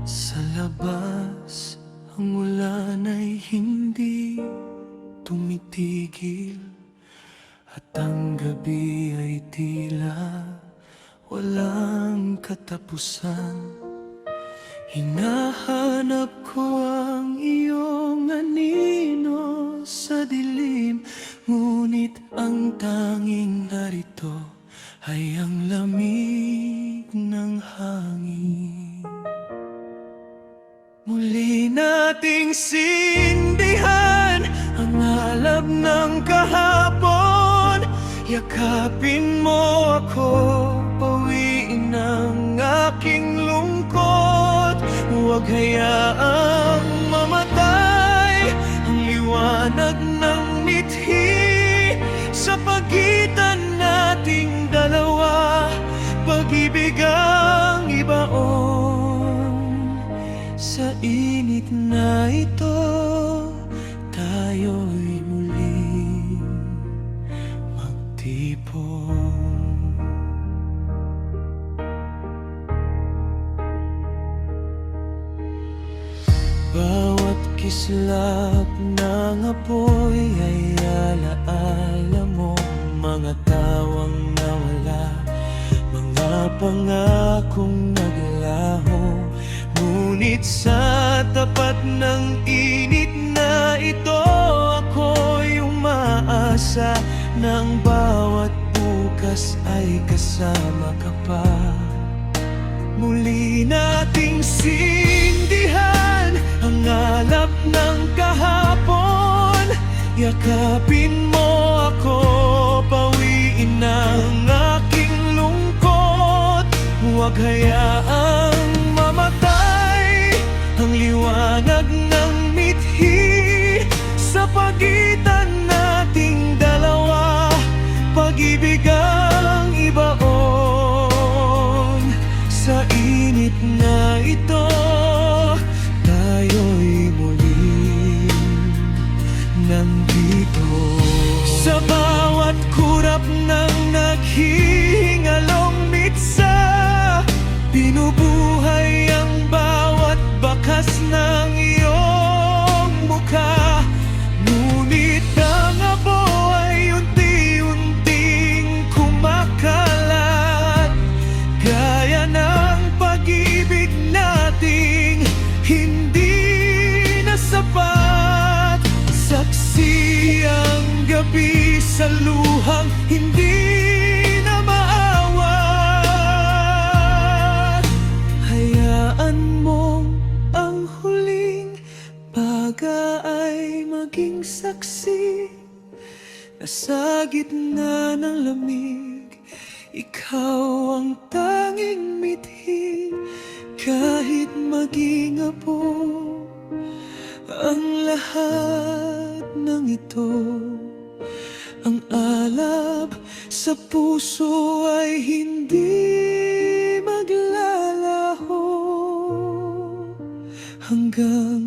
Sa labas, ang ulan ay hindi tumitigil, at ang gabi ay tila walang katapusan. Hinahanap ko ang iyong anino sa dilim, ngunit ang tanging narito ay ang lamig ng hangin. Muli nating sindihan ang alab ng kahapon. Yakapin mo ako, pawiin ang aking lungkot. Huwag hayaang mamatay ang liwanag ng mithi sa pagitan nating dalawa. Pag-ibig ang ibaon sa init na ito, tayo'y muling magtipon. Bawat kislap ng apoy ay alaala mo, mga tawang nawala, mga pangakong naglaho. Ngunit sa tapat ng init na ito, ako'y umaasa ng bawat bukas ay kasama ka pa. Muli nating sindihan ang alap ng kahapon. Yakapin mo ako, pawiin ang aking lungkot. Huwag hayaang mamatay ang liwanag ng mithi sa pagitan nating dalawa. Pag-ibig ang ibaon sa init na ito, tayo'y muling nandito. Sa bawat kurap ng naghihingalong mitsa, binubuhay ang bawat bakas ng iyong mukha. Ngunit ang abo ay unti-unting kumakalat, gaya ng pag-ibig nating hindi na sapat. Saksi ang gabi sa luhang hindi na maawat. Hayaan mong ang huling paga ay maging saksi na sa gitna ng lamig, ikaw ang tanging mithi. Kahit maging apo ang lahat ng ito, ang alab sa puso ay hindi maglalaho hanggang